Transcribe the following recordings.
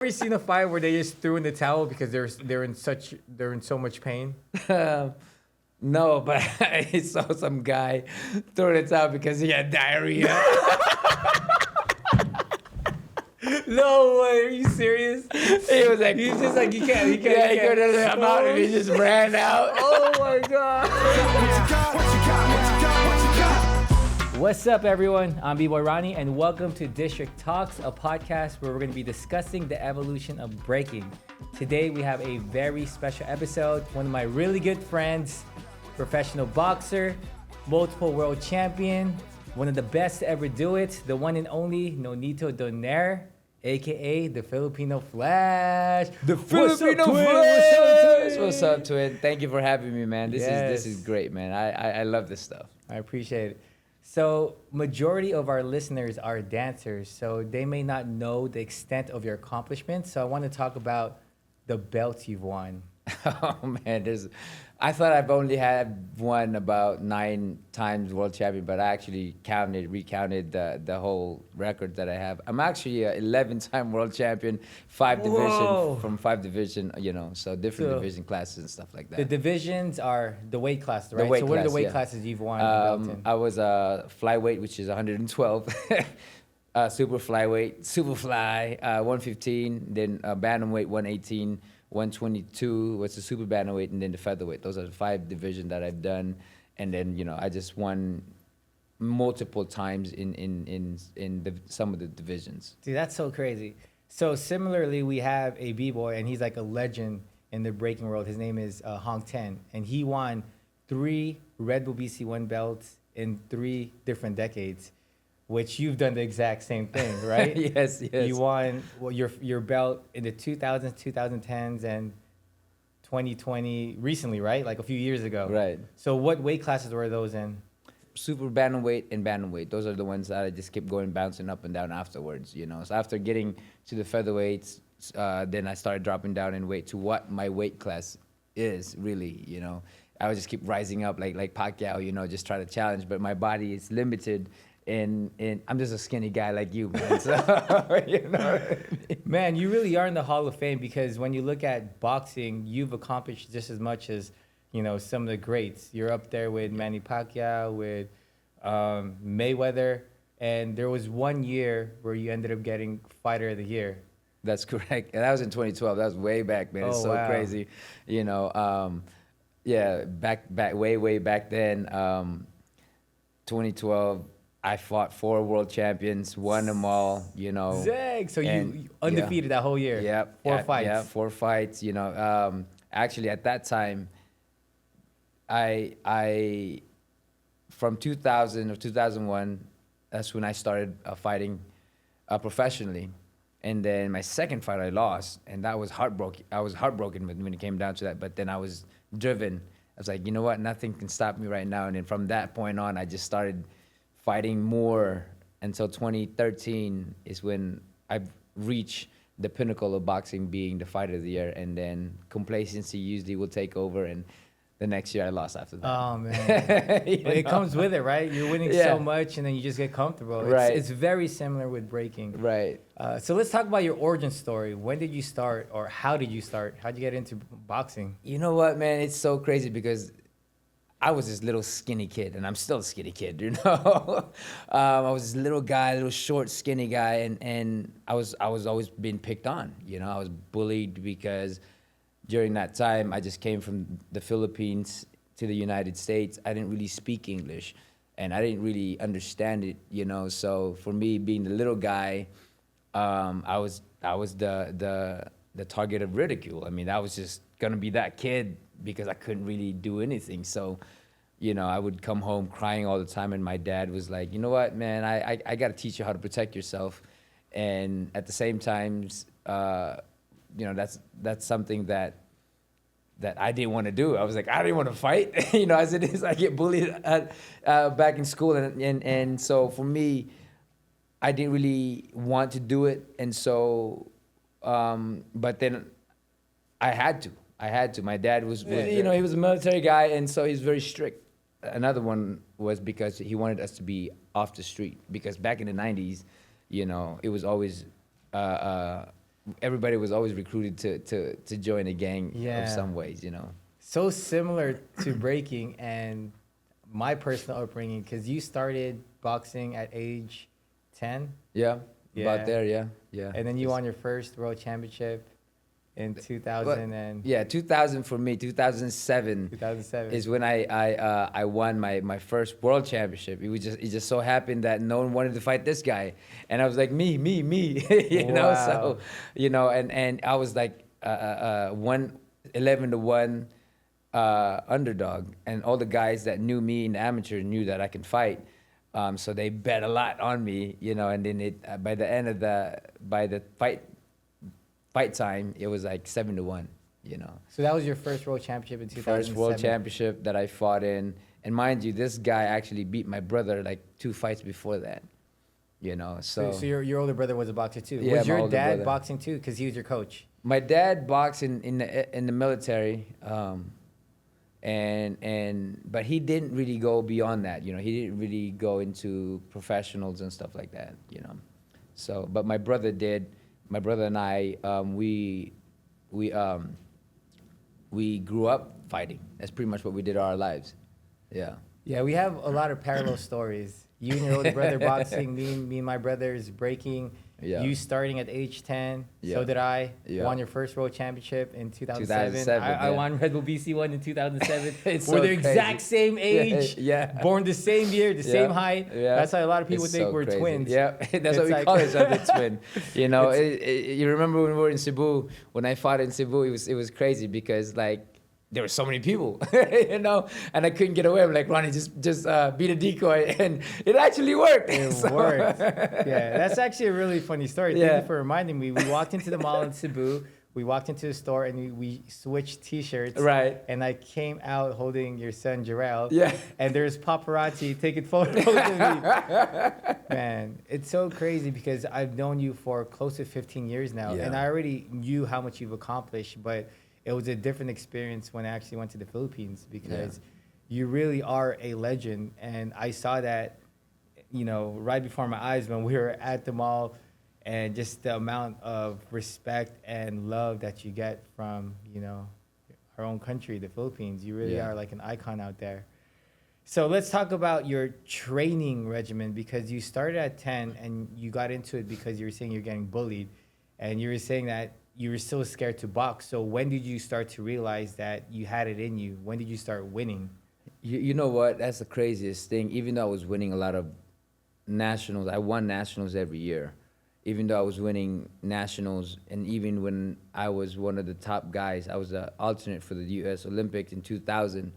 Ever seen a fight where they just threw in the towel because they're in so much pain? No, but I saw some guy throw it out because he had diarrhea. No way, are you serious? He was like, He's just like, he can't. yeah, he couldn't come out and he just ran out. Oh my god. What's up, everyone? I'm B-boy Ronnie, and welcome to District Talks, a podcast where we're going to be discussing the evolution of breaking. Today, we have a very special episode. One of my really good friends, professional boxer, multiple world champion, one of the best to ever do it, the one and only Nonito Donaire, aka the Filipino Flash. The Filipino Flash! What's up, twin? Thank you for having me, man. This Yes. is great, man. I love this stuff. I appreciate it. So, majority of our listeners are dancers, so they may not know the extent of your accomplishments. So, I want to talk about the belts you've won. Oh man, I thought I've only had won about 9 times world champion, but I actually recounted the whole record that I have. I'm actually a 11-time world champion, 5 division from 5 division, so different division classes and stuff like that. The divisions are the weight classes, right? weight So, what are the class, weight yeah. classes you've won? Belts in? I was a flyweight, which is 112. Super flyweight, super fly, 115. Then bantamweight, 118. 122 was the super bantamweight, and then the featherweight. Those are the 5 divisions that I've done. And then I just won multiple times in some of the divisions. Dude, that's so crazy. So, similarly, we have a B-boy, and he's like a legend in the breaking world. His name is Hong Ten, and he won 3 Red Bull BC1 belts in 3 different decades, which you've done the exact same thing, right? Yes. You won your belt in the 2000s, 2010s, and 2020 recently, right? Like a few years ago. Right. So what weight classes were those in? Super bantamweight and bantamweight. Those are the ones that I just kept going bouncing up and down afterwards. So after getting to the featherweights, then I started dropping down in weight to what my weight class is really. I would just keep rising up like Pacquiao. Just try to challenge, but my body is limited. And I'm just a skinny guy like you, man. So, Man, you really are in the Hall of Fame because when you look at boxing, you've accomplished just as much as, some of the greats. You're up there with Manny Pacquiao, with Mayweather, and there was one year where you ended up getting Fighter of the Year. That's correct. And that was in 2012. That was way back, man. It's Oh, so wow. crazy. Back way back then, 2012. I fought 4 world champions, won them all, Zag! So And, you undefeated that whole year. Yeah. 4 fights. Yeah, 4 fights, Actually, at that time, I from 2000 or 2001, that's when I started fighting professionally. And then my second fight I lost, and that was heartbroken. I was heartbroken when it came down to that, but then I was driven. I was like, you know what, nothing can stop me right now. And then from that point on, I just started fighting more until 2013 is when I reached the pinnacle of boxing, being the Fighter of the Year, and then complacency usually will take over, and the next year I lost after that. Oh, man. It comes with it, right? You're winning Yeah. so much, and then you just get comfortable. Right. It's very similar with breaking. Right. So let's talk about your origin story. When did you start, or how did you start? How did you get into boxing? You know what, man? It's so crazy because I was this little skinny kid, and I'm still a skinny kid, I was this little guy, little short, skinny guy, and I was always being picked on. I was bullied because during that time, I just came from the Philippines to the United States. I didn't really speak English, and I didn't really understand it, So for me, being the little guy, I was the target of ridicule. I mean, I was just gonna be that kid because I couldn't really do anything. So, I would come home crying all the time, and my dad was like, you know what, man, I got to teach you how to protect yourself. And at the same time, that's something that I didn't want to do. I was like, I didn't want to fight. As it is, I get bullied back in school. And so for me, I didn't really want to do it. And so, but then I had to. My dad was, he was a military guy, and so he's very strict. Another one was because he wanted us to be off the street. Because back in the 90s, it was always everybody was always recruited to join a gang Yeah. of some ways, you know. So similar to breaking and my personal upbringing, because you started boxing at age 10, Yeah, Yeah. about there, yeah. and then you It's- won your first world championship in but, 2007. yeah, 2000 for me, 2007 is when I won my first world championship. It just so happened that no one wanted to fight this guy, and I was like me, you know. Wow. So, you know, and I was like 11-1 underdog, and all the guys that knew me in amateur knew that I can fight. So they bet a lot on me, you know, and then by the end of the fight time, it was like 7-1, you know. So that was your first world championship in 2007. First world championship that I fought in. And mind you, this guy actually beat my brother like 2 fights before that, you know. So your older brother was a boxer too. Yeah, Was my your older dad brother. boxing too? Because he was your coach. My dad boxed in the military, but he didn't really go beyond that, you know. He didn't really go into professionals and stuff like that, you know. So, but my brother did. My brother and I, we grew up fighting. That's pretty much what we did all our lives. Yeah. Yeah, we have a lot of parallel stories. You and your older brother boxing, me and my brothers breaking. Yeah. You starting at age 10. Yeah. So did I. Yeah. Won your first world championship in 2007. 2007, I yeah. won Red Bull BC1 in 2007. It's We're so the exact crazy. same age. Yeah. Born the same year, the same Yeah. height. Yeah. That's how a lot of people It's think so we're crazy. twins. Yeah, that's It's what we like- call each other, twin. You know, you remember when we were in Cebu? When I fought in Cebu, it was crazy because like there were so many people, you know, and I couldn't get away. I'm like, Ronnie, just be the decoy, and it actually worked. It So- worked. Yeah, that's actually a really funny story. Thank Yeah. you for reminding me. We walked into the mall in Cebu. We walked into the store and we switched T-shirts. Right. And I came out holding your son Jarrell. Yeah. And there's paparazzi taking photos of me. Man, it's so crazy because I've known you for close to 15 years now, Yeah. and I already knew how much you've accomplished. But it was a different experience when I actually went to the Philippines because you really are a legend, and I saw that, you know, right before my eyes when we were at the mall, and just the amount of respect and love that you get from, you know, our own country, the Philippines. You really Yeah. are like an icon out there. So let's talk about your training regimen, because you started at 10 and you got into it because you were saying you're getting bullied, and you were saying that you were still scared to box. So when did you start to realize that you had it in you? When did you start winning? You know what? That's the craziest thing. Even though I was winning a lot of nationals, I won nationals every year. Even though I was winning nationals, and even when I was one of the top guys, I was an alternate for the U.S. Olympics in 2000.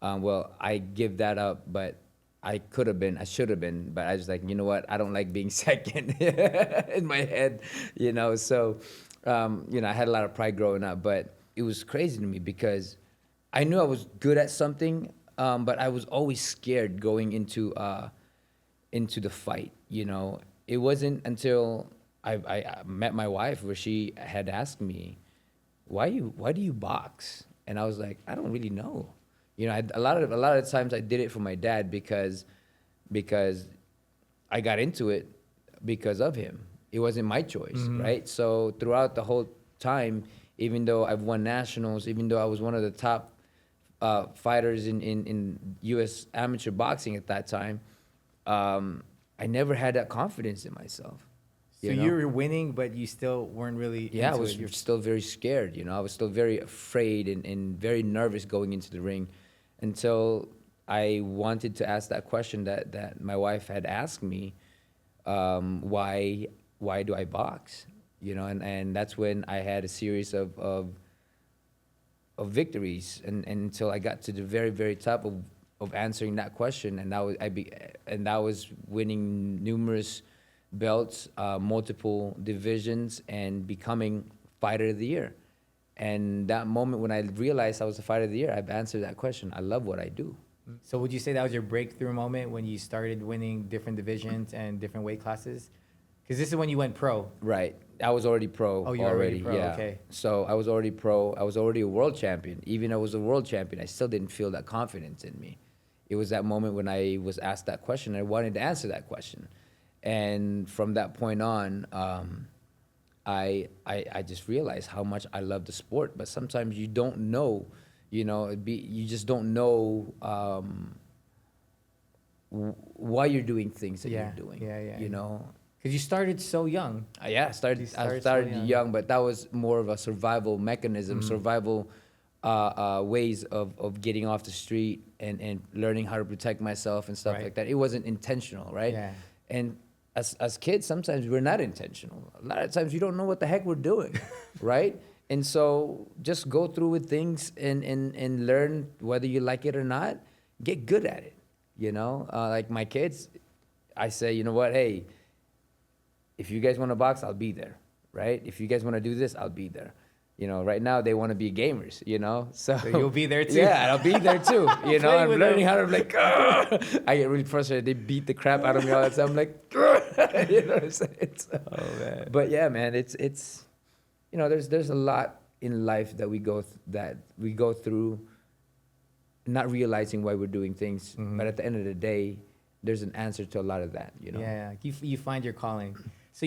Well, I give that up, but I should have been, but I was like, you know what? I don't like being second in my head, you know. So, you know, I had a lot of pride growing up, but it was crazy to me because I knew I was good at something, but I was always scared going into the fight, you know. It wasn't until I met my wife where she had asked me, why do you box? And I was like, I don't really know. You know, a lot of the times I did it for my dad because I got into it because of him. It wasn't my choice, right? So throughout the whole time, even though I've won nationals, even though I was one of the top fighters in U.S. amateur boxing at that time, I never had that confidence in myself. So know? you were winning, but you still weren't really Yeah, I into was it. You're- still very scared, you know. I was still very afraid and very nervous going into the ring until I wanted to ask that question that my wife had asked me, why do I box? You know, and that's when I had a series of victories and until I got to the very, very top of answering that question, and that was winning numerous belts, multiple divisions, and becoming fighter of the year. And that moment when I realized I was the fighter of the year, I've answered that question. I love what I do. So would you say that was your breakthrough moment when you started winning different divisions and different weight classes? Because this is when you went pro. Right. I was already pro. Oh, you were already pro, Yeah. okay. So I was already pro. I was already a world champion. Even though I was a world champion, I still didn't feel that confidence in me. It was that moment when I was asked that question. I wanted to answer that question. And from that point on, I just realized how much I love the sport. But sometimes you don't know, you just don't know why you're doing things that you're doing. Because you started so young. Yeah, I started so young, but that was more of a survival mechanism, survival ways of getting off the street and learning how to protect myself and stuff like that. It wasn't intentional, right? Yeah. And as kids, sometimes we're not intentional. A lot of times we don't know what the heck we're doing, right? And so just go through with things and learn whether you like it or not. Get good at it, Like my kids, I say, you know what, hey, if you guys want to box, I'll be there, right? If you guys want to do this, I'll be there. Right now they want to be gamers, So you'll be there too. Yeah, I'll be there too. I'm learning how to like. I get really frustrated. They beat the crap out of me all the time. I'm like, you know what I'm saying? So, oh man. But yeah, man, it's there's a lot in life that we go through, not realizing why we're doing things. But at the end of the day, there's an answer to a lot of that. Yeah, you find your calling. So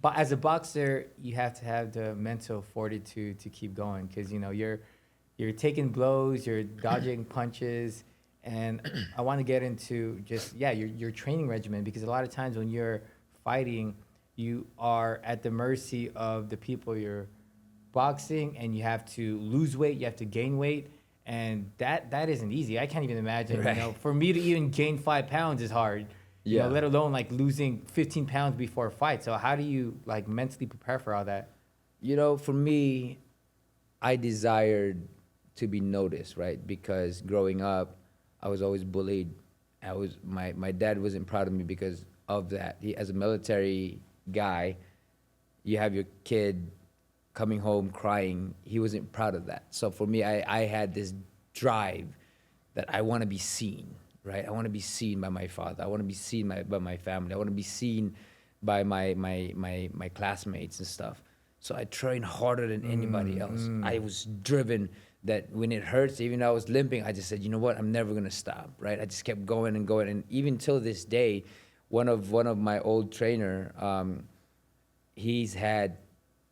as a boxer, you have to have the mental fortitude to keep going because you're taking blows, you're dodging punches, and I want to get into just your training regimen because a lot of times when you're fighting, you are at the mercy of the people you're boxing, and you have to lose weight, you have to gain weight, and that isn't easy. I can't even imagine. Right. For me to even gain 5 pounds is hard. Let alone like losing 15 pounds before a fight. So how do you like mentally prepare for all that? For me, I desired to be noticed, right? Because growing up, I was always bullied. My dad wasn't proud of me because of that. As a military guy, you have your kid coming home crying. He wasn't proud of that. So for me, I had this drive that I want to be seen. Right, I want to be seen by my father. I want to be seen by my family. I want to be seen by my classmates and stuff. So I trained harder than anybody else. I was driven that when it hurts, even though I was limping, I just said, you know what, I'm never gonna stop. Right, I just kept going and going, and even till this day, one of my old trainer, he's had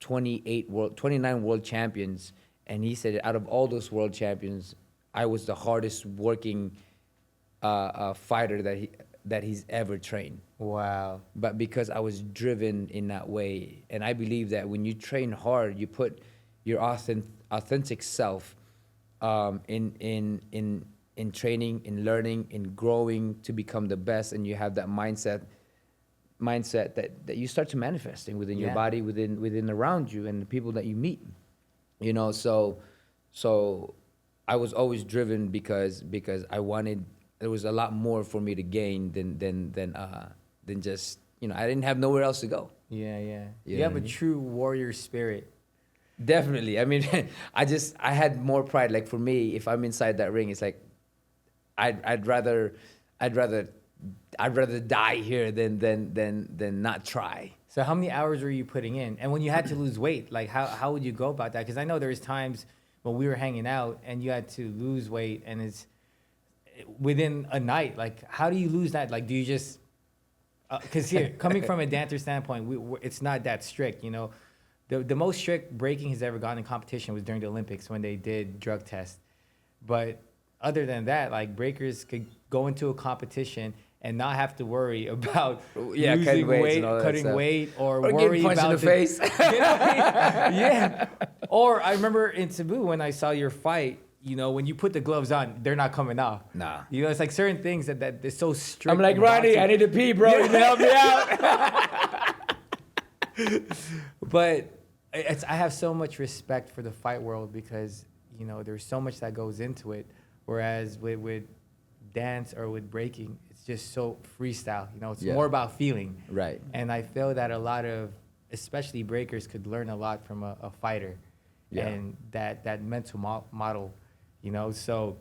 29 world champions, and he said out of all those world champions, I was the hardest working fighter that he's ever trained. Wow. But because I was driven in that way, and I believe that when you train hard, you put your authentic self in training, in learning, in growing to become the best, and you have that mindset that you start to manifesting within your body, within around you, and the people that you meet. So I was always driven because I wanted. There was a lot more for me to gain than just I didn't have nowhere else to go. Yeah. You have a true warrior spirit. Definitely. I mean, I had more pride. Like for me, if I'm inside that ring, it's like I'd rather die here than not try. So how many hours were you putting in? And when you had to lose weight, like how would you go about that? Because I know there was times when we were hanging out and you had to lose weight, and it's within a night. Like, how do you lose that? Like, do you just because here, coming from a dancer standpoint, it's not that strict. The most strict breaking has ever gone in competition was during the Olympics when they did drug tests. But other than that, like breakers could go into a competition and not have to worry about losing weight, cutting weight, or worry getting punched about in the face. Yeah. Or I remember in Cebu when I saw your fight. When you put the gloves on, they're not coming off. Nah. It's like certain things that they're so strict. I'm like, Ronnie, I need to pee, bro. You can help me out. But I have so much respect for the fight world because, there's so much that goes into it. Whereas with dance or with breaking, it's just so freestyle. It's more about feeling. Right. And I feel that a lot of, especially breakers, could learn a lot from a fighter. Yeah. And that mental model. So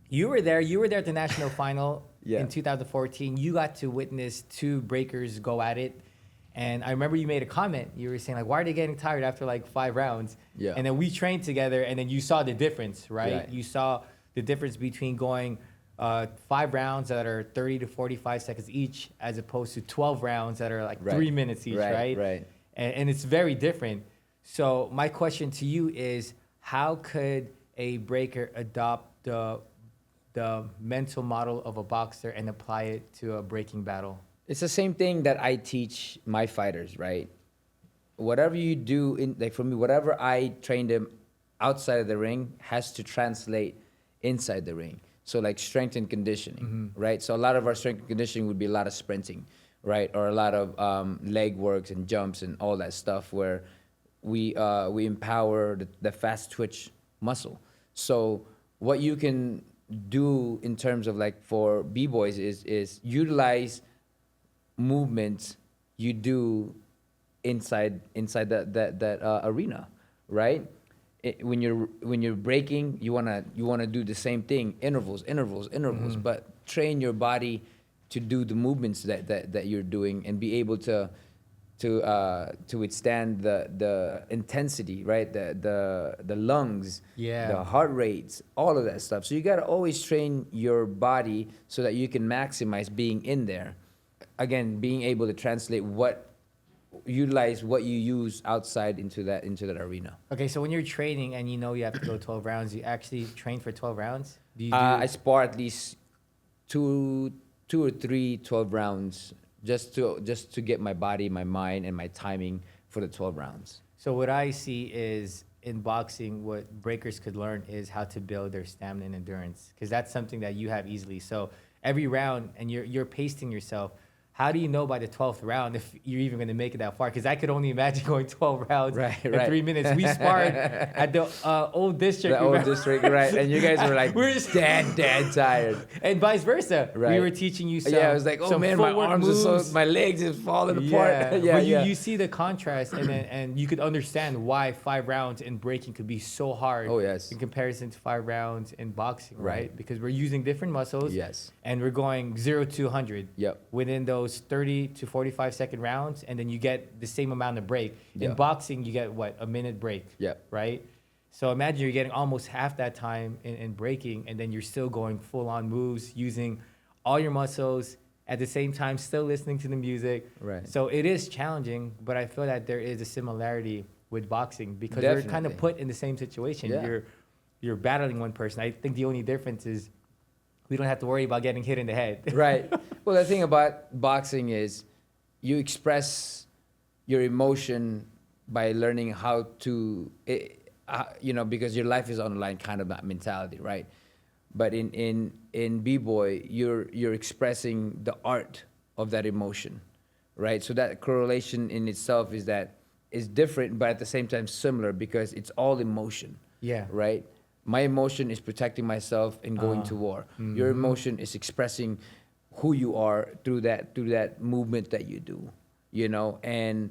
you were there at the national final in 2014. You got to witness 2 breakers go at it. And I remember you made a comment. You were saying, like, why are they getting tired after, like, 5 rounds? Yeah. And then we trained together, and then you saw the difference, right? You saw the difference between going 5 rounds that are 30 to 45 seconds each as opposed to 12 rounds that are, like, 3 minutes each, right? Right. and it's very different. So my question to you is, how could a breaker adopt the mental model of a boxer and apply it to a breaking battle? It's the same thing that I teach my fighters, right? Whatever you do like for me, whatever I train them outside of the ring has to translate inside the ring. So like strength and conditioning, right? So a lot of our strength and conditioning would be a lot of sprinting, right? Or a lot of leg works and jumps and all that stuff where we empower the fast twitch muscle. So what you can do in terms of like for B-boys is utilize movements you do inside that arena, right? When you're breaking, you wanna do the same thing, intervals, but train your body to do the movements that you're doing and be able to withstand the intensity, right? The lungs, the heart rates, all of that stuff. So you gotta always train your body so that you can maximize being in there. Again, being able to utilize what you use outside into that arena. Okay, so when you're training and you know you have to go 12 rounds, you actually train for 12 rounds? Do you I spar at least two or three 12 rounds just to get my body, my mind, and my timing for the 12 rounds. So what I see is in boxing, what breakers could learn is how to build their stamina and endurance, because that's something that you have easily. So every round, and you're pacing yourself. How do you know by the 12th round if you're even going to make it that far? Because I could only imagine going 12 rounds in 3 minutes. We sparred at the old district. The old district, right. And you guys were like, we're just dead tired. And vice versa. Right. We were teaching you some I was like, oh man, my arms moves. Are so, my legs is falling apart. But you see the contrast, and you could understand why 5 rounds in breaking could be so hard in comparison to 5 rounds in boxing, right? Because we're using different muscles. Yes. And we're going 0 to 100 within those 30 to 45 second rounds, and then you get the same amount of break. In boxing, you get a minute break, right? So imagine you're getting almost half that time in breaking, and then you're still going full on moves, using all your muscles at the same time, still listening to the music. Right. So it is challenging, but I feel that there is a similarity with boxing because we're kind of put in the same situation. You're battling one person. I think the only difference is we don't have to worry about getting hit in the head. Right. Well, the thing about boxing is you express your emotion by learning how to, because your life is on the line, kind of that mentality, right? But in B-boy, you're expressing the art of that emotion, right? So that correlation in itself is different, but at the same time similar because it's all emotion. Yeah. Right? My emotion is protecting myself and going to war. Your emotion is expressing who you are through that movement that you do, and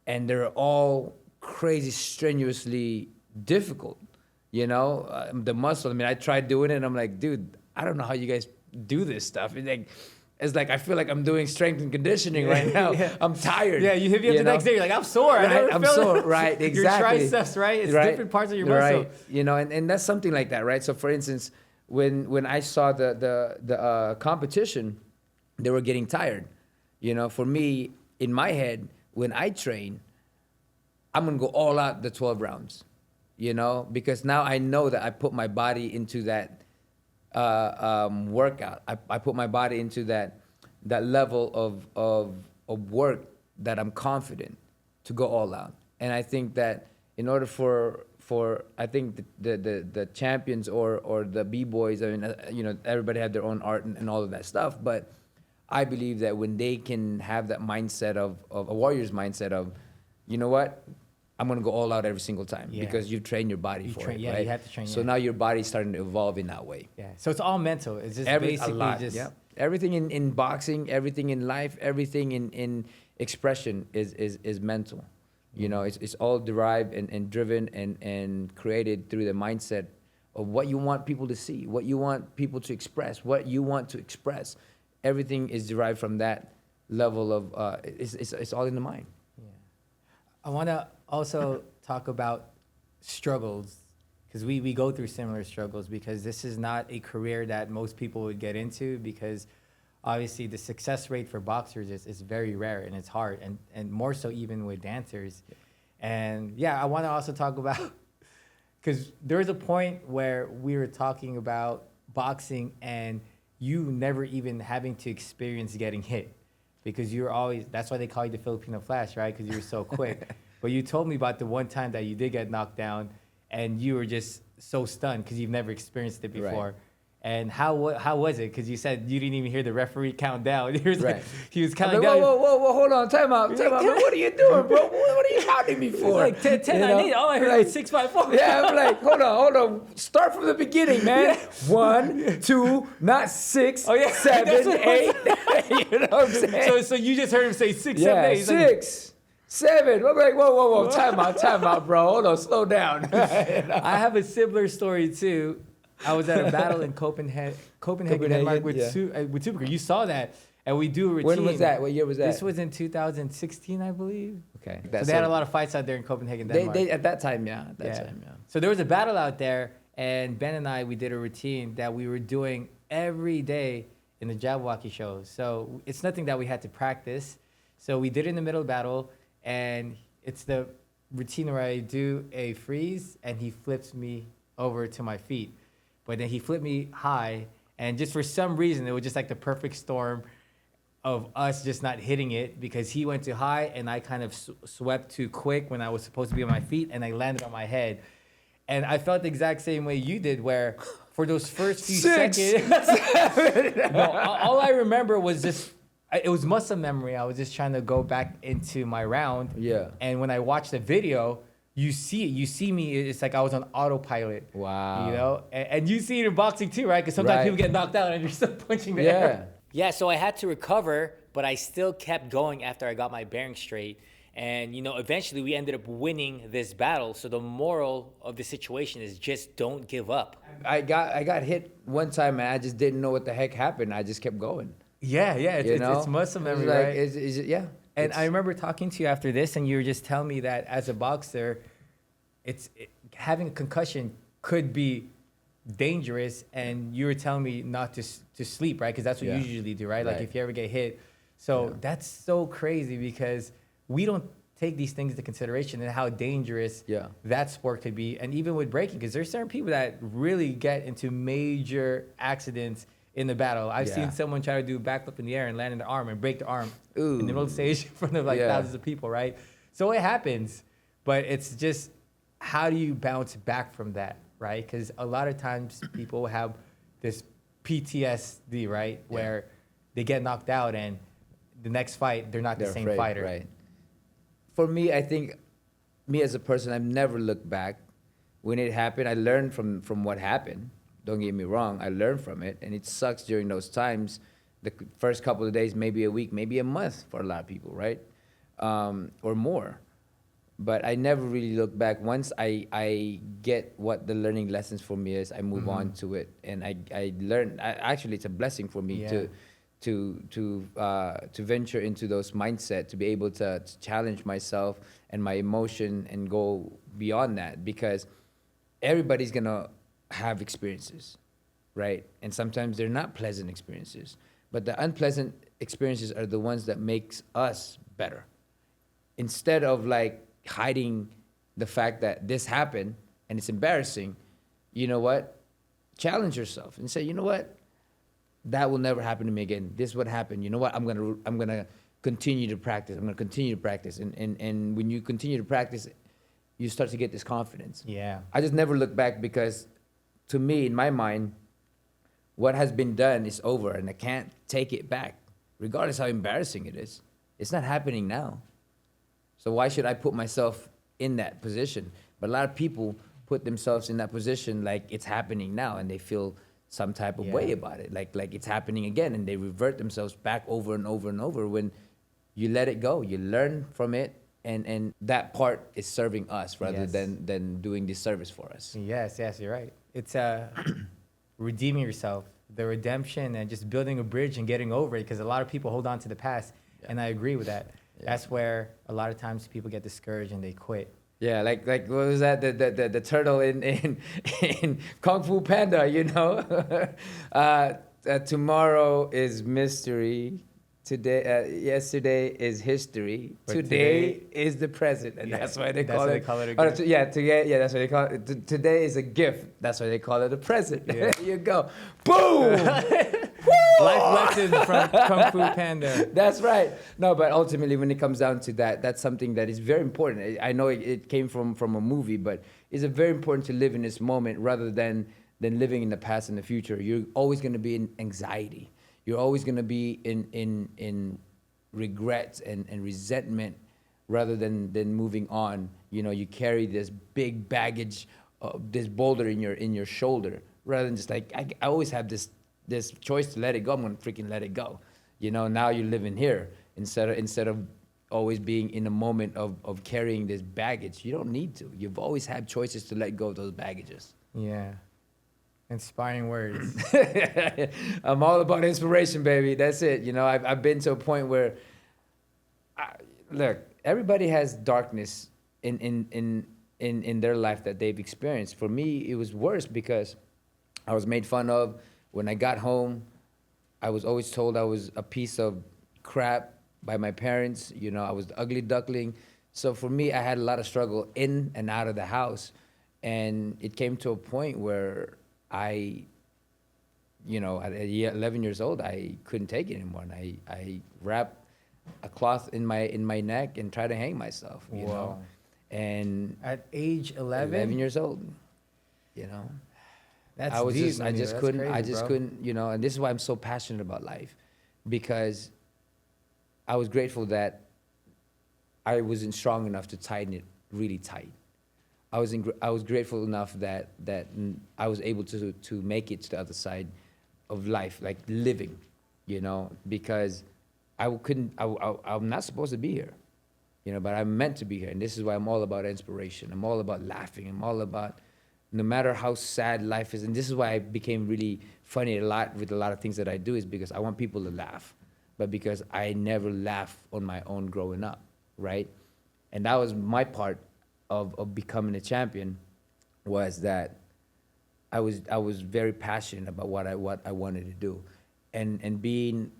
they're all crazy, strenuously difficult, the muscle. I mean, I tried doing it and I'm like, dude, I don't know how you guys do this stuff. It's like I feel like I'm doing strength and conditioning right now. I'm tired. Yeah, you hit me up the next day. You're like, I'm sore. Right, I'm sore. Right, exactly. Your triceps, right? It's different parts of your muscle. Right. And that's something like that, right? So, for instance, when I saw the competition, they were getting tired. For me, in my head, when I train, I'm gonna go all out the 12 rounds. Because now I know that I put my body into that workout. I put my body into that level of work that I'm confident to go all out. And I think that in order for I think the champions or the B-boys, I mean, everybody had their own art and all of that stuff, but I believe that when they can have that mindset of a warrior's mindset of, you know what, I'm gonna go all out every single time because you've trained your body for it, right? You have to train. So now your body's starting to evolve in that way. Yeah. So it's all mental. It's just basically everything in boxing, everything in life, everything in expression is mental. It's all derived and driven and created through the mindset of what you want people to see, what you want people to express, what you want to express. Everything is derived from that level of it's all in the mind. Yeah. I want to also talk about struggles, because we go through similar struggles, because this is not a career that most people would get into, because obviously the success rate for boxers is very rare and it's hard, and more so even with dancers. And yeah, I want to also talk about, because there was a point where we were talking about boxing and you never even having to experience getting hit, because you're always, that's why they call you the Filipino Flash, right? Because you're so quick. But you told me about the one time that you did get knocked down and you were just so stunned because you've never experienced it before. Right. And how was it? Because you said you didn't even hear the referee count down. He was Right. like, he was I'm counting like, down. whoa, hold on, time out, man. What are you doing, bro? What are you counting me for? Like 10, You I know? need. All I heard Like, was 654. Yeah, I'm like, hold on. Start from the beginning, man. 1, 2, not 6, Oh, yeah. 7, That's what 8. You know what I'm saying? So you just heard him say 6, 7, Yeah, 8. He's like, 6, 7. I'm like, whoa. Time out, bro. Hold on, slow down. I have a similar story too. I was at a battle in Copenhagen, Denmark with yeah. with Super. You saw that, and we do a routine. When was that? What year was that? This was in 2016, I believe. Okay. So they had a lot of fights out there in Copenhagen, Denmark. They at that time, yeah. At that time, yeah. So there was a battle out there, and Ben and I, we did a routine that we were doing every day in the Jabberwocky show. So it's nothing that we had to practice. So we did it in the middle of battle, and it's the routine where I do a freeze, and he flips me over to my feet. But then he flipped me high, and just for some reason, it was just like the perfect storm of us just not hitting it, because he went too high and I kind of swept too quick when I was supposed to be on my feet, and I landed on my head. And I felt the exact same way you did, where for those first few 6, seconds, no, all I remember was just, it was muscle memory. I was just trying to go back into my round. Yeah. And when I watched the video, you see me, it's like I was on autopilot. Wow. You know? And you see it in boxing too, right? Because sometimes Right. people get knocked out and you're still punching the air. Yeah, so I had to recover, but I still kept going after I got my bearings straight. And, you know, eventually we ended up winning this battle. So the moral of the situation is just don't give up. I got hit one time and I just didn't know what the heck happened. I just kept going. Yeah, It's muscle memory, like, right? Is it? Yeah. And I remember talking to you after this, and you were just telling me that as a boxer, having a concussion could be dangerous, and you were telling me not to sleep, right? Because that's what you usually do, right? Like Right. if you ever get hit. So that's so crazy, because we don't take these things into consideration and how dangerous that sport could be. And even with breaking, because there's certain people that really get into major accidents in the battle. I've seen someone try to do a backflip in the air and land in the arm and break the arm in the middle of the stage in front of thousands of people, right? So it happens, but it's just, how do you bounce back from that, right? Because a lot of times people have this PTSD, right? Where they get knocked out and the next fight, they're not the same afraid, fighter. Right. For me, I think, me as a person, I've never looked back. When it happened, I learned from what happened. Don't get me wrong, I learned from it, and it sucks during those times. The first couple of days, maybe a week, maybe a month for a lot of people, right? Or more. But I never really look back. Once I get what the learning lessons for me is, I move on to it, and I learn. Actually, it's a blessing for me to venture into those mindset, to be able to challenge myself and my emotion and go beyond that, because everybody's gonna have experiences, right? And sometimes they're not pleasant experiences, but the unpleasant experiences are the ones that makes us better. Instead of like hiding the fact that this happened and it's embarrassing, you know what? Challenge yourself and say, you know what? That will never happen to me again. This is what happened. You know what? I'm gonna continue to practice. I'm gonna continue to practice. And when you continue to practice, you start to get this confidence. Yeah. I just never look back, because to me, in my mind, what has been done is over and I can't take it back, regardless how embarrassing it is. It's not happening now. So why should I put myself in that position? But a lot of people put themselves in that position like it's happening now, and they feel some type of way about it, like it's happening again, and they revert themselves back over and over and over. When you let it go, you learn from it, and that part is serving us rather than doing this service for us. Yes, you're right. It's redeeming yourself, the redemption, and just building a bridge and getting over it, because a lot of people hold on to the past, and I agree with that. That's where a lot of times people get discouraged and they quit. Yeah, like what was that? The turtle in Kung Fu Panda, you know? Tomorrow is mystery. Yesterday is history. But Today is the present, and Yeah, that's why they that's call why it. they call it a Oh, gift. yeah, that's why they call it. Today is a gift. That's why they call it a present. Yeah. There you go. Boom. Life lesson from Kung Fu Panda. That's right. No, but ultimately, when it comes down to that, that's something that is very important. I know it came from a movie, but it's very important to live in this moment rather than living in the past and the future. You're always going to be in anxiety. You're always going to be in regrets and resentment rather than moving on. You know, you carry this big baggage, this boulder in your shoulder rather than just like, I always have this choice to let it go. I'm going to freaking let it go. You know, now you're living here instead of always being in a moment of carrying this baggage. You don't need to. You've always had choices to let go of those baggages. Yeah. Inspiring words. I'm all about inspiration, baby. That's it. You know, I've been to a point where, look, everybody has darkness in their life that they've experienced. For me, it was worse because I was made fun of. When I got home, I was always told I was a piece of crap by my parents. You know, I was the ugly duckling. So for me, I had a lot of struggle in and out of the house. And it came to a point where I, you know, at 11 years old, I couldn't take it anymore. And I wrapped a cloth in my neck and tried to hang myself, you know. And At age 11? 11 years old, you know. That's I was deep, just, I Nonito. just That's couldn't, crazy, I just bro. couldn't, you know, and this is why I'm so passionate about life, because I was grateful that I wasn't strong enough to tighten it really tight. I was grateful enough that I was able to make it to the other side of life, like living, you know, because I'm not supposed to be here, you know, but I'm meant to be here. And this is why I'm all about inspiration. I'm all about laughing. I'm all about, no matter how sad life is, and this is why I became really funny with a lot of things that I do, is because I want people to laugh, but because I never laughed on my own growing up, right? And that was my part of becoming a champion, was that I was very passionate about what I wanted to do, and being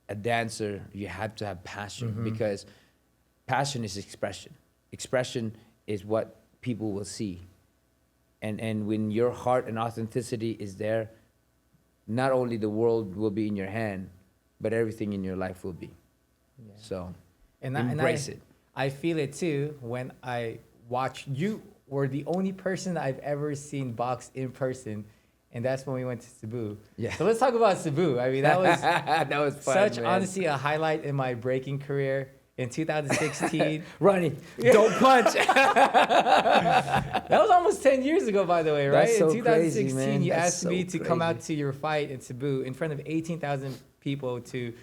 a dancer, you have to have passion, because passion is expression. Expression is what people will see, and when your heart and authenticity is there, not only the world will be in your hand, but everything in your life will be. Yeah. So And embrace it. I feel it too when I watch you. Were the only person I've ever seen box in person, and that's when we went to Cebu. Yeah. So let's talk about Cebu. I mean, that was that was fun, such man. honestly a highlight in my breaking career in 2016. Ronnie, don't punch. That was almost 10 years ago, by the way, right? That's so in 2016, crazy, man. you That's asked so me to come out crazy. to your fight in Cebu in front of 18,000 people to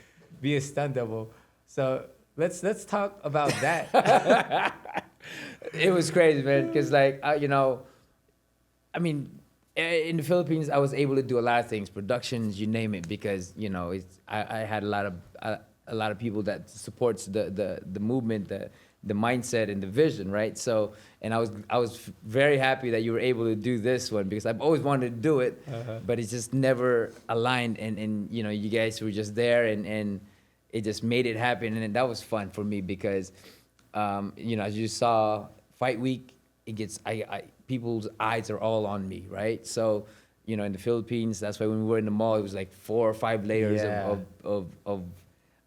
be a stunt double. So let's talk about that. It was crazy, man, because like you know, I mean, in the Philippines, I was able to do a lot of things, productions, you name it, because you know, I had a lot of people that supports the movement, the mindset and the vision, right? So, and I was very happy that you were able to do this one, because I've always wanted to do it, but it's just never aligned, and you know, you guys were just there, and it just made it happen, and that was fun for me, because you know, as you saw, fight week, it gets people's eyes are all on me, right? So, you know, in the Philippines, that's why when we were in the mall, it was like 4 or 5 layers Yeah. of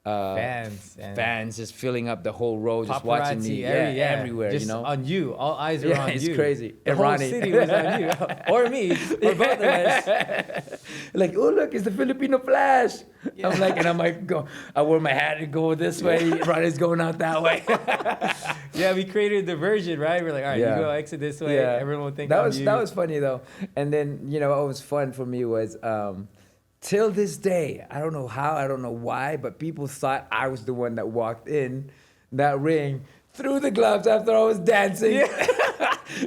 Fans and fans just filling up the whole row, just watching me, paparazzi, everywhere, just you know. on you. All eyes are on It's you. crazy. The And whole Ronnie. city was on you, or me, or both of us. Like, oh look, it's the Filipino Flash. Yeah. I'm like, go. I wore my hat and go this way. Ronnie's going out that way. Yeah, we created a diversion, right? We're like, all right, Yeah. you go exit this way. Everyone will think that I'm was you. that was funny though. And then you know what was fun for me was till this day, I don't know how, I don't know why, but people thought I was the one that walked in that ring, threw the gloves after I was dancing,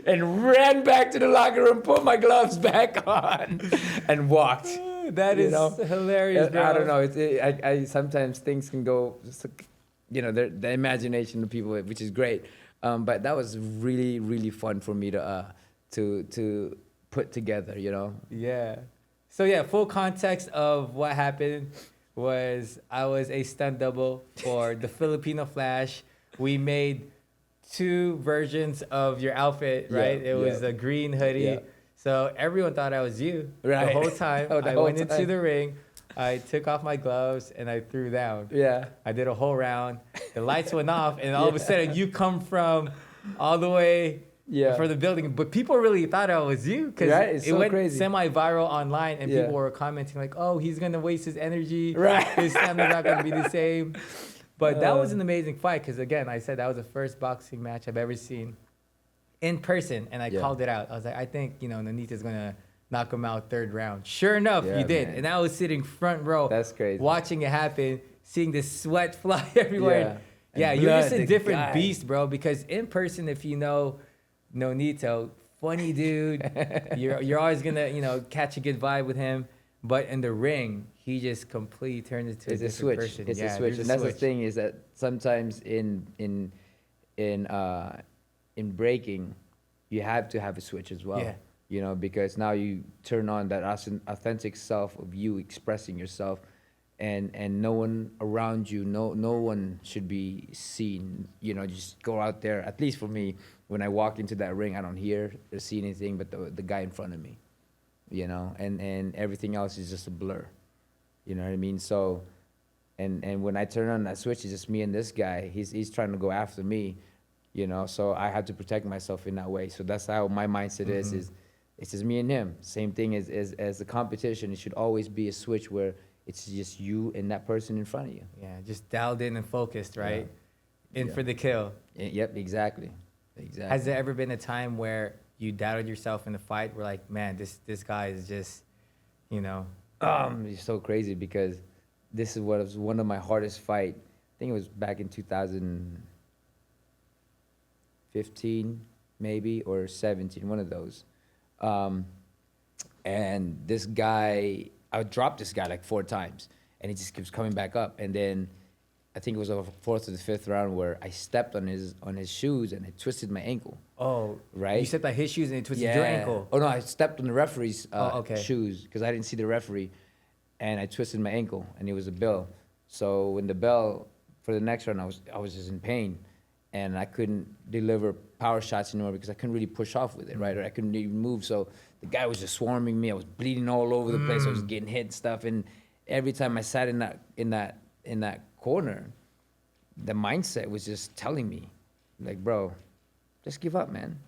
and ran back to the locker room, put my gloves back on, and walked. That You is know? hilarious, bro. I don't know. I sometimes things can go, you know, the imagination of people, which is great. But that was really, really fun for me to put together, you know. Yeah. So yeah, full context of what happened was I was a stunt double for the Filipino Flash. We made two versions of your outfit, right? Yeah, It was yeah. a green hoodie. Yeah. So everyone thought I was you the Right. whole time. Oh, the I whole went into time. the ring, I took off my gloves and I threw down. Yeah. I did a whole round. The lights went off, and all of a Yeah. sudden you come from all the way Yeah. for the building. But people really thought I was you because Right, it's it so went crazy. semi-viral online, and Yeah. people were commenting like, "Oh, he's gonna waste his energy. Right. His stamina's not gonna be the same." But that was an amazing fight because again, I said that was the first boxing match I've ever seen in person, and I Yeah. called it out. I was like, I think Nonito's gonna knock him out third round. Sure enough, Yeah, you did, man. and I was sitting front row, That's crazy. watching it happen, seeing the sweat fly everywhere. Yeah. Yeah, And you're blood, just a the different guy. beast, bro. Because in person, if you know Nonito, funny dude, you're always gonna catch a good vibe with him. But in the ring, he just completely turns into It's a a different switch. person. It's Yeah, a switch, there's and that's the switch. thing is that sometimes in breaking, you have to have a switch as well. Yeah. Because now you turn on that authentic self of you expressing yourself, and no one around you, no one should be seen. Just go out there. At least for me, when I walk into that ring, I don't hear or see anything but the guy in front of me. And everything else is just a blur. You know what I mean? So, and when I turn on that switch, it's just me and this guy. He's trying to go after me, So I have to protect myself in that way. So that's how my mindset is it's just me and him. Same thing as the competition. It should always be a switch where it's just you and that person in front of you. Yeah, just dialed in and focused, right? In Yeah. for the kill. Yep, exactly. Has there ever been a time where you doubted yourself in a fight? Where like, man, this guy is just, It's so crazy because this is what was one of my hardest fight. I think it was back in 2015, maybe, or 17, one of those. And this guy, I would drop this guy like 4 times, and he just keeps coming back up. And then I think it was over 4th or the 5th round where I stepped on his shoes and I twisted my ankle. oh, Right. You stepped on his shoes and it twisted your ankle. Oh no, I stepped on the referee's Okay. shoes because I didn't see the referee, and I twisted my ankle, and it was a bell. So when the bell for the next round, I was just in pain, and I couldn't deliver power shots anymore because I couldn't really push off with it, right? Or I couldn't even move. So the guy was just swarming me. I was bleeding all over the place. I was getting hit and stuff, and every time I sat in that corner, the mindset was just telling me, like, bro, just give up, man.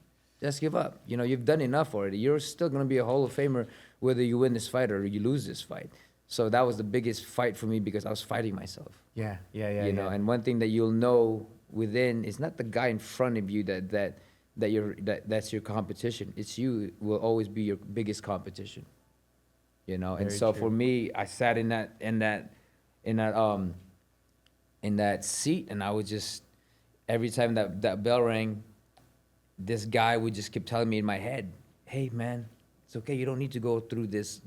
Just give up. You've done enough already. You're still going to be a Hall of Famer whether you win this fight or you lose this fight. So that was the biggest fight for me because I was fighting myself. Yeah. And one thing that you'll know within is not the guy in front of you that's your competition. It's you will always be your biggest competition. And Very so true. for me, I sat in that seat, and I would just, every time that bell rang, this guy would just keep telling me in my head, hey man, it's okay, you don't need to go through this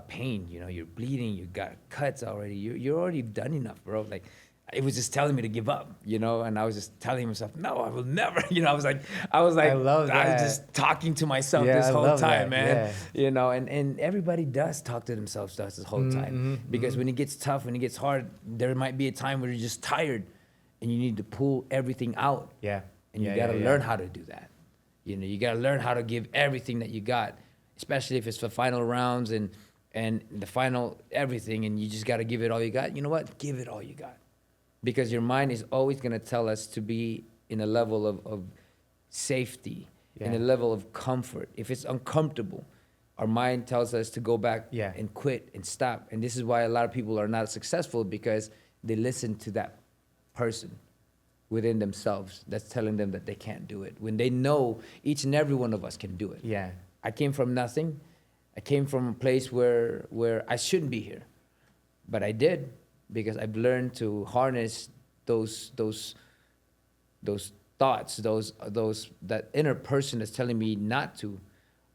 pain. You're bleeding, you got cuts already, you're already done enough, bro. Like, it was just telling me to give up, and I was just telling myself, no, I will never. I was like I love I that. was just talking to myself Yeah, this I whole love time, that, man. And everybody does talk to themselves this whole time, because when it gets tough, when it gets hard, there might be a time where you're just tired, and you need to pull everything out. Yeah. And you got to learn how to do that. You got to learn how to give everything that you got, especially if it's the final rounds and the final everything, and you just got to give it all you got. You know what? Give it all you got. Because your mind is always going to tell us to be in a level of safety, in a level of comfort. If it's uncomfortable, our mind tells us to go back and quit and stop. And this is why a lot of people are not successful, because they listen to that person within themselves that's telling them that they can't do it, when they know each and every one of us can do it. Yeah. I came from nothing. I came from a place where I shouldn't be here, but I did, because I've learned to harness those thoughts, that inner person that's telling me not to.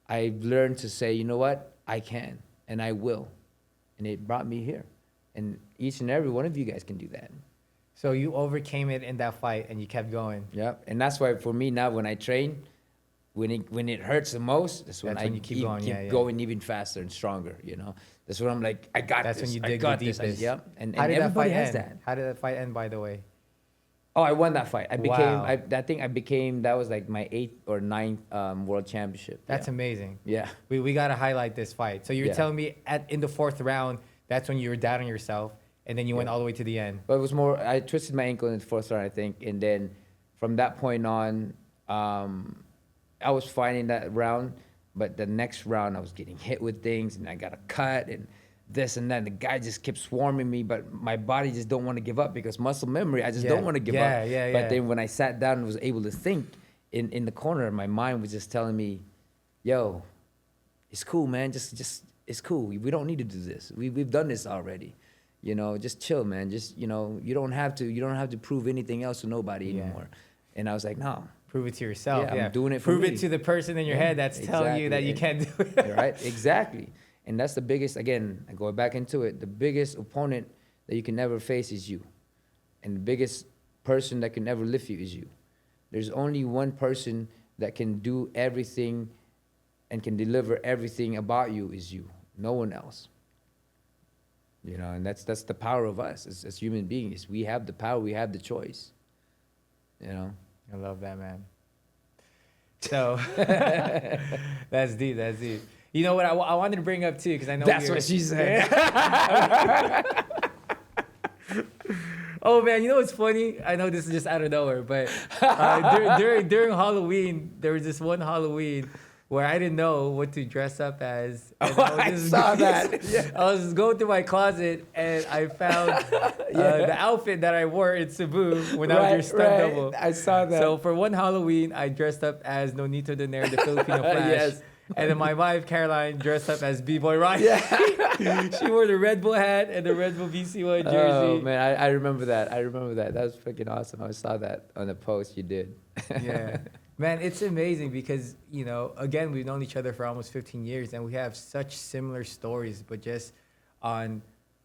I've learned to say, you know what, I can and I will, and it brought me here. And each and every one of you guys can do that. So you overcame it in that fight and you kept going. Yeah, and that's why for me now, when I train, when it hurts the most, that's when That's when you keep going, yeah, yeah. going even faster and stronger. That's when I'm like, I got That's this. when you I dig got the this. deepest. Yep. And How did that everybody fight has end? that. How did that fight end, by the way? Oh, I won that fight. I Wow. think I became, that was like my 8th or 9th world championship. That's yeah. amazing. Yeah. We got to highlight this fight. So you're Yeah. telling me in the 4th round, that's when you were doubting yourself, and then you went all the way to the end. But it was more, I twisted my ankle in the 4th round, I think. And then from that point on, I was fighting that round. But the next round, I was getting hit with things, and I got a cut, and this and that. The guy just kept swarming me, but my body just don't want to give up because muscle memory, I just don't want to give up. But then when I sat down and was able to think in the corner, my mind was just telling me, yo, it's cool, man. Just it's cool. We don't need to do this. We've done this already. Just chill, man. Just, you don't have to prove anything else to nobody anymore. And I was like, no. Prove it to yourself. Yeah, I'm doing it for Prove me. it to the person in your head that's telling you that you can't do it. Right? Exactly. And that's the biggest, again, I go back into it, the biggest opponent that you can never face is you. And the biggest person that can never lift you is you. There's only one person that can do everything and can deliver everything about you is you. No one else. And that's the power of us as human beings. We have the power, we have the choice. I love that, man. So that's deep. That's deep. You know what I wanted to bring up too, because I know that's what she said. Oh man, you know what's funny? I know this is just out of nowhere, but during Halloween, there was this one Halloween where I didn't know what to dress up as. I saw that. Yeah. I was going through my closet and I found the outfit that I wore in Cebu when I was your stunt double. I saw that. So for one Halloween, I dressed up as Nonito Donaire, the Filipino Flash. Yes. And then my wife, Caroline, dressed up as B-boy Ronnie. Yeah. She wore the Red Bull hat and the Red Bull BC1 jersey. Oh, man, I remember that. That was freaking awesome. I saw that on the post you did. Yeah. Man, it's amazing because, again, we've known each other for almost 15 years and we have such similar stories, but just on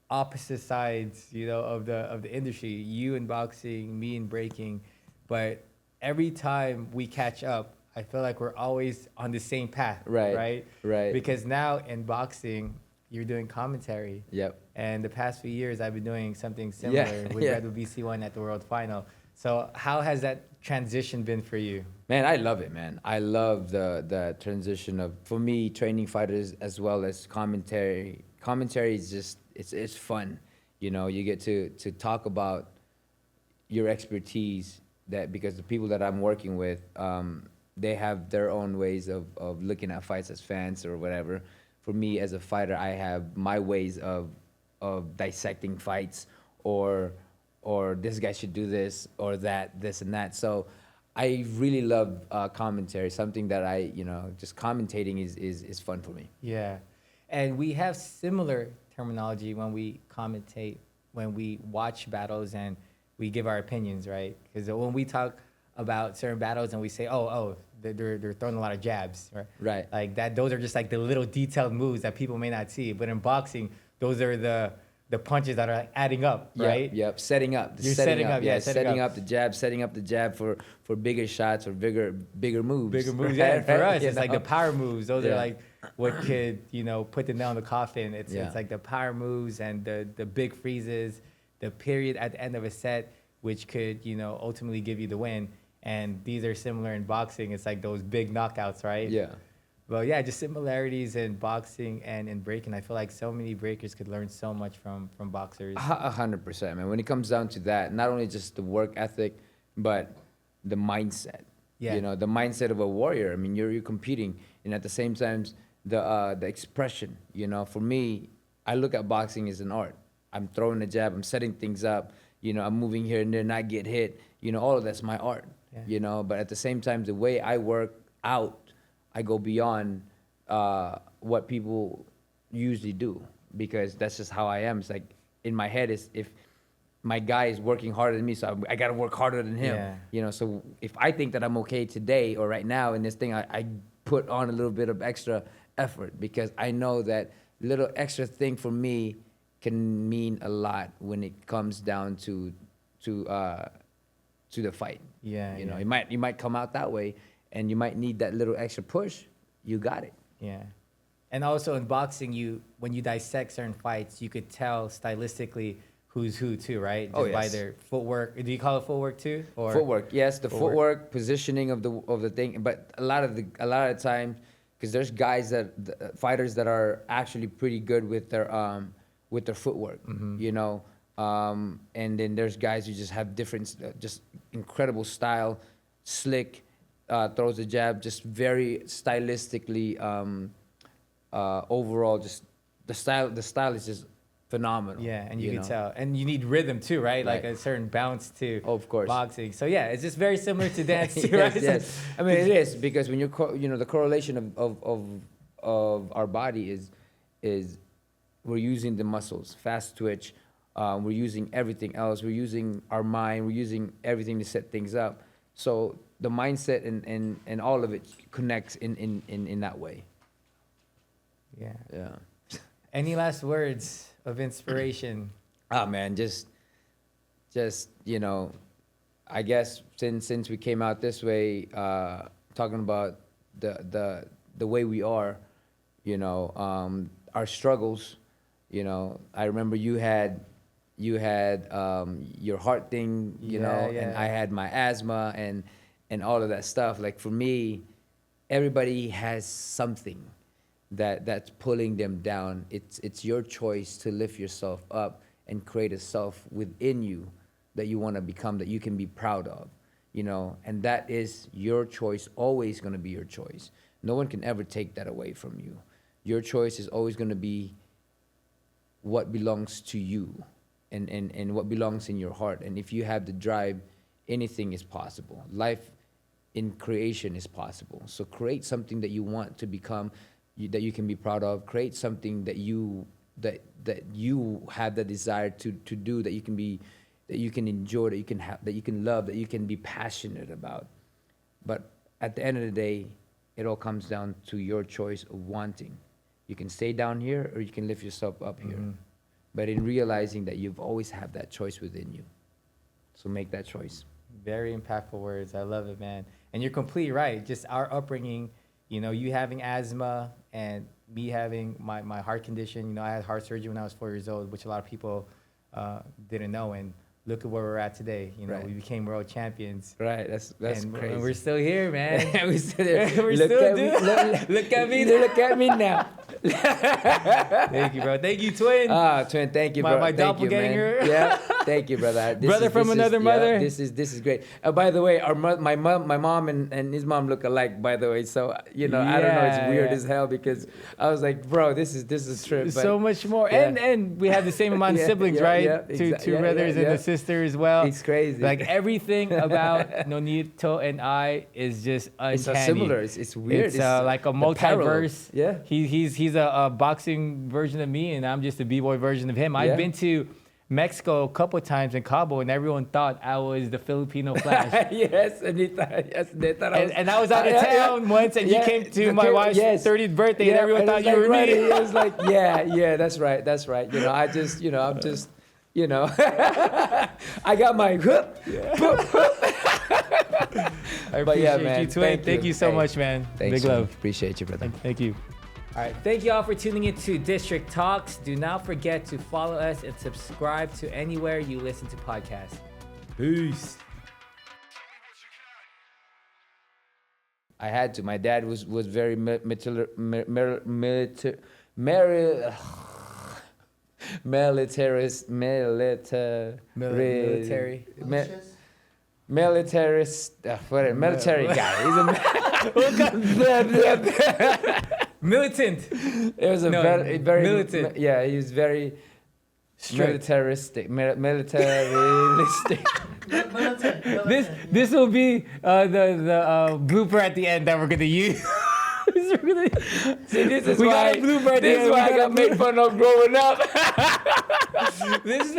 opposite sides, of the industry. You in boxing, me in breaking. But every time we catch up, I feel like we're always on the same path. Right. Because now in boxing, you're doing commentary. Yep. And the past few years, I've been doing something similar with Red Bull BC1 at the World Final. So how has that transition been for you? Man, I love it, man. I love the transition of, for me, training fighters as well as commentary. Commentary is just, it's fun. You get to talk about your expertise, that because the people that I'm working with, they have their own ways of looking at fights as fans or whatever. For me as a fighter, I have my ways of dissecting fights or this guy should do this or that, this and that. So I really love commentary, something that I, just commentating is fun for me. Yeah. And we have similar terminology when we commentate, when we watch battles and we give our opinions, right? Because when we talk about certain battles and we say, they're throwing a lot of jabs, right? Right. Like that, those are just like the little detailed moves that people may not see. But in boxing, those are the punches that are adding up, right? Yep. Setting up. You're setting up. Yeah, setting up the jab, setting up the jab for bigger shots or bigger moves. Bigger moves. Yeah. For us, it's like the power moves. Those are like what could, put the nail in the coffin. It's like the power moves and the big freezes, the period at the end of a set, which could, ultimately give you the win. And these are similar in boxing. It's like those big knockouts, right? Yeah. Well, yeah, just similarities in boxing and in breaking. I feel like so many breakers could learn so much from boxers. 100%, man. When it comes down to that, not only just the work ethic, but the mindset. Yeah. The mindset of a warrior. I mean, you're competing, and at the same time, the expression. For me, I look at boxing as an art. I'm throwing a jab. I'm setting things up. I'm moving here and there, not get hit. All of that's my art. Yeah. But at the same time, the way I work out, I go beyond what people usually do because that's just how I am. It's like in my head is if my guy is working harder than me, so I got to work harder than him. Yeah. So if I think that I'm okay today or right now in this thing, I put on a little bit of extra effort because I know that little extra thing for me can mean a lot when it comes down to the fight. Yeah. You might come out that way. and you might need that little extra push, you got it. Yeah. And also in boxing, when you dissect certain fights, you could tell stylistically who's who too, right? Just by their footwork. Do you call it footwork too? Or Footwork, yes, the footwork, positioning of the thing. But a lot of the time, because there's guys fighters that are actually pretty good with their footwork, you know. And then there's guys who just have different, just incredible style, slick, throws a jab, just very stylistically. Overall, just the style is just phenomenal. Yeah, and you can tell, and you need rhythm too, right? Like a certain bounce to of course boxing. So yeah, it's just very similar to dance too, yes, right? Yes, I mean it is, because when the correlation of our body is we're using the muscles, fast twitch, we're using everything else, we're using our mind, we're using everything to set things up. So the mindset and all of it connects in that way. Yeah. Yeah. Any last words of inspiration? Man, just I guess since we came out this way, talking about the way we are, our struggles. I remember you had your heart thing, and I had my asthma and all of that stuff. Like for me, everybody has something that's pulling them down. It's your choice to lift yourself up and create a self within you that you want to become, that you can be proud of, and that is your choice, always going to be your choice. No one can ever take that away from you. Your choice is always going to be what belongs to you and what belongs in your heart. And if you have the drive, anything is possible. Life in creation is possible. So create something that you want to become, that you can be proud of. Create something that you have the desire to do, that you can enjoy, that you can have, that you can love, that you can be passionate about. But at the end of the day, it all comes down to your choice of wanting. You can stay down here or you can lift yourself up here. But in realizing that you've always have that choice within you. So make that choice. Very impactful words. I love it, man. And you're completely right. Just our upbringing, you having asthma and me having my heart condition. I had heart surgery when I was 4 years old, which a lot of people didn't know. And look at where we're at today. Right. We became world champions. Right. That's and crazy. And we're still here, man. We're still here. Look at me. Look at me now. Thank you, bro. Thank you, twin. Twin, thank you, bro. My doppelganger. Yeah, thank you, brother. Brother from another mother. Yeah, this is great. By the way, my mom and his mom look alike. By the way, so I don't know. It's weird as hell because I was like, bro, this is a trip. But, so much more, and we have the same amount of siblings, right? Two brothers and a sister as well. It's crazy. Like everything about Nonito and I is just uncanny. It's so similar. It's weird. It's like a multiverse. Yeah. He's a boxing version of me, and I'm just a b-boy version of him. I've been to Mexico a couple of times in Cabo, and everyone thought I was the Filipino Flash. Yes, and they thought and I was out of town once, and you came to my wife's 30th birthday, and everyone thought you were me. It was like, that's right. I just, I'm just, I got my whoop. I appreciate you, twin. Thank you so much, man. Thanks, Big love. Appreciate you, brother. Thank you. All right, thank you all for tuning in to District Talks. Do not forget to follow us and subscribe to anywhere you listen to podcasts. Peace. I had to. My dad was very military. Guy. Militant. It was very militant. Yeah, he was very militaristic. Militaristic. This will be the blooper at the end that we're gonna use. See, this is why I got made fun of growing up. This.